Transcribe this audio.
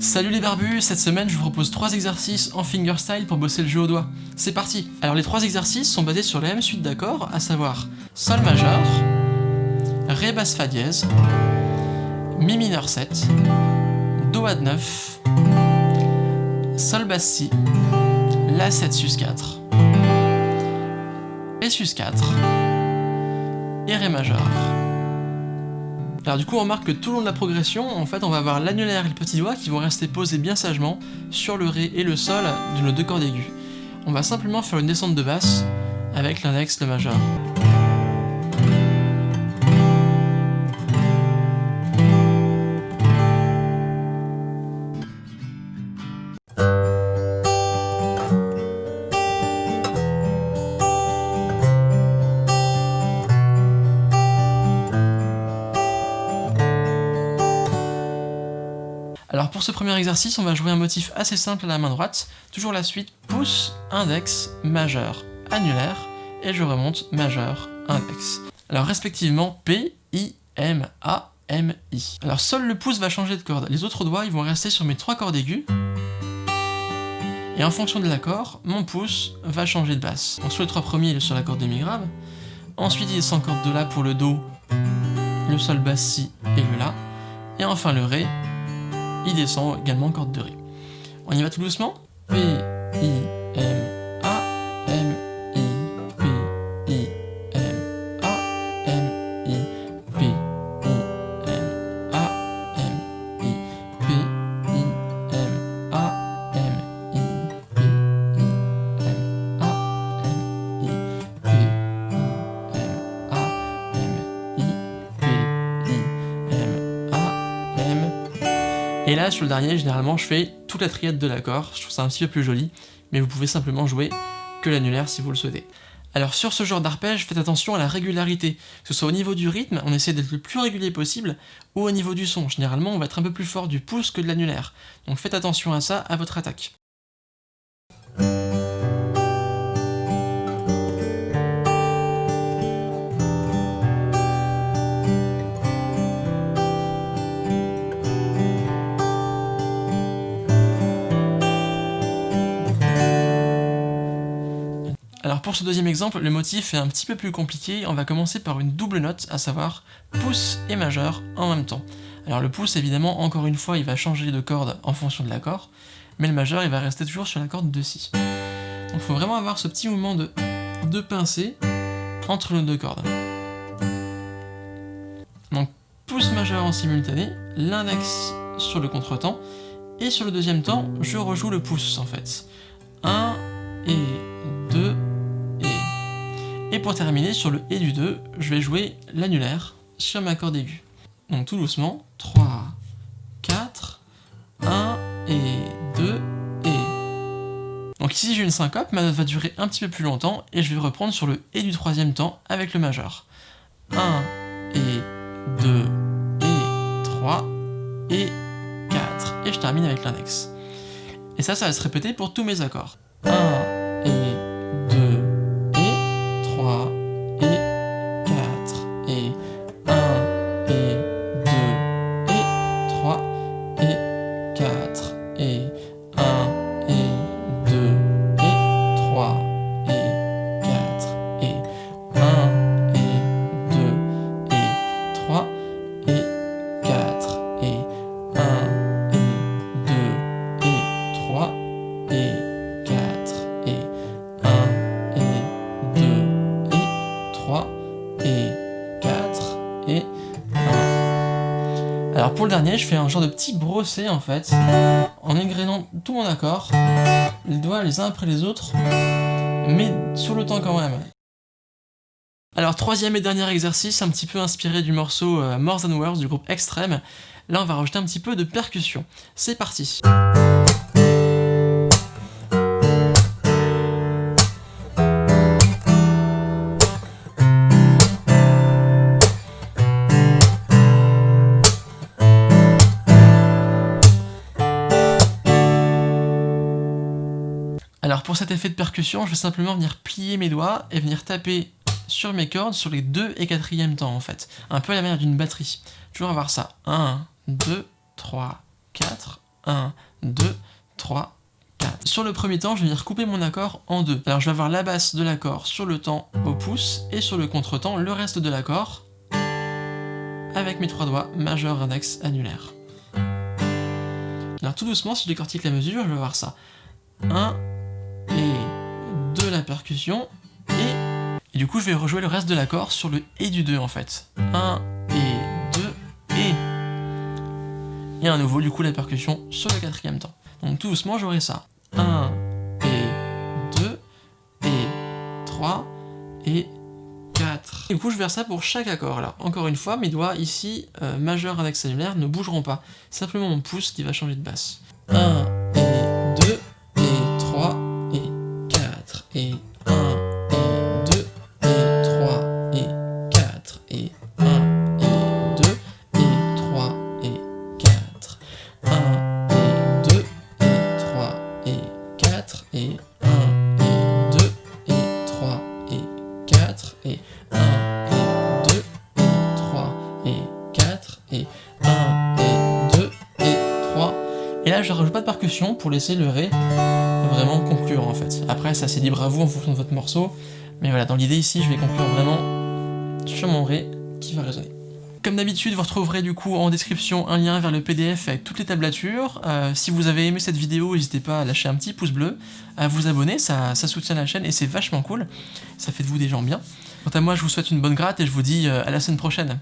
Salut les barbus, cette semaine je vous propose 3 exercices en fingerstyle pour bosser le jeu au doigt. C'est parti. Alors les 3 exercices sont basés sur la même suite d'accords, à savoir Sol majeur, Ré basse Fa dièse, Mi mineur 7, Do add 9, Sol basse Si, La 7 sus 4, et sus 4, et Ré majeur. Alors du coup on remarque que tout le long de la progression, en fait on va avoir l'annulaire et le petit doigt qui vont rester posés bien sagement sur le Ré et le Sol de nos 2 cordes aiguës. On va simplement faire une descente de basse avec l'index, le majeur. Alors pour ce premier exercice, on va jouer un motif assez simple à la main droite, toujours la suite pouce, index, majeur, annulaire, et je remonte majeur, index. Alors respectivement P, I, M, A, M, I. Alors seul le pouce va changer de corde, les autres doigts ils vont rester sur mes 3 cordes aiguës, et en fonction de l'accord, mon pouce va changer de basse. Donc sur les 3 premiers il est sur la corde de Mi grave, ensuite il est sans corde de La pour le Do, le Sol basse Si et le La, et enfin le Ré, il descend également corde de Ré. On y va tout doucement. P, I, M, A, M, I, P, I, M, A, M, I, P, I, M, A, M, I, P, I, M, A, M, I, P, I, M, A, M, I, P, I, M, A, M, I, P, I, M, A, M. Et là, sur le dernier, généralement, je fais toute la triade de l'accord, je trouve ça un petit peu plus joli, mais vous pouvez simplement jouer que l'annulaire si vous le souhaitez. Alors sur ce genre d'arpège, faites attention à la régularité, que ce soit au niveau du rythme, on essaie d'être le plus régulier possible, ou au niveau du son, généralement on va être un peu plus fort du pouce que de l'annulaire, donc faites attention à ça à votre attaque. Alors pour ce deuxième exemple, le motif est un petit peu plus compliqué, on va commencer par une double note, à savoir pouce et majeur en même temps. Alors le pouce évidemment, encore une fois, il va changer de corde en fonction de l'accord, mais le majeur il va rester toujours sur la corde de Si. Donc il faut vraiment avoir ce petit mouvement de pincée entre les 2 cordes. Donc pouce majeur en simultané, l'index sur le contretemps, et sur le deuxième temps, je rejoue le pouce en fait. 1 et 2. Et pour terminer, sur le Et du 2, je vais jouer l'annulaire sur ma corde aiguë. Donc tout doucement, 3, 4, 1 et 2 et... Donc ici j'ai une syncope, ma note va durer un petit peu plus longtemps, et je vais reprendre sur le Et du 3e temps avec le majeur. 1 et 2 et 3 et 4. Et je termine avec l'index. Et ça va se répéter pour tous mes accords. 1 et 2 et 3 et 4 et 1 et 2 et 3 et 4 et 1 et 2 et 3 et 4 et 1 et 2 et 3 et 4 et 1 et 2 et 3 et 4 et 1 et 2 et 3 et 4 et 1. Alors pour le dernier, je fais un genre de petit brossé en fait, en égrenant tout mon accord, les doigts les uns après les autres, mais sur le temps quand même. Alors troisième et dernier exercice, un petit peu inspiré du morceau More Than Words du groupe Extreme. Là on va rajouter un petit peu de percussion. C'est parti. Alors pour cet effet de percussion, je vais simplement venir plier mes doigts et venir taper sur mes cordes sur les 2 et 4e temps en fait. Un peu à la manière d'une batterie. Toujours avoir ça. 1, 2, 3, 4, 1, 2, 3, 4. Sur le premier temps, je vais venir couper mon accord en deux. Alors je vais avoir la basse de l'accord sur le temps au pouce et sur le contretemps le reste de l'accord avec mes 3 doigts, majeur, index, annulaire. Alors tout doucement, si je décortique la mesure, je vais avoir ça. 1 et 2 la percussion et du coup je vais rejouer le reste de l'accord sur le et du 2 en fait. 1 et 2 et à nouveau du coup la percussion sur le quatrième temps. Donc tout doucement j'aurai ça. 1 et 2 et 3 et 4. Et du coup je vais faire ça pour chaque accord. Alors encore une fois mes doigts ici, majeur, index, annulaire ne bougeront pas. Simplement mon pouce qui va changer de basse. 1 et 2 et 3 et 4 et 1 et 2 et 3 et 4 et 1 et 2 et 3 et 4. 1 et 2 et 3 et 4 et 1 et 2 et 3 et 4 et 1 et 2 et 3 et 4 et 1 et 2 et 3. Et là je rajoute pas de percussion pour laisser le ré vraiment conclure en fait. Après ça c'est libre à vous en fonction de votre morceau, mais voilà, dans l'idée ici je vais conclure vraiment sur mon ré qui va résonner. Comme d'habitude, vous retrouverez du coup en description un lien vers le PDF avec toutes les tablatures. Si vous avez aimé cette vidéo, n'hésitez pas à lâcher un petit pouce bleu, à vous abonner, ça soutient la chaîne et c'est vachement cool, ça fait de vous des gens bien. Quant à moi, je vous souhaite une bonne gratte et je vous dis à la semaine prochaine.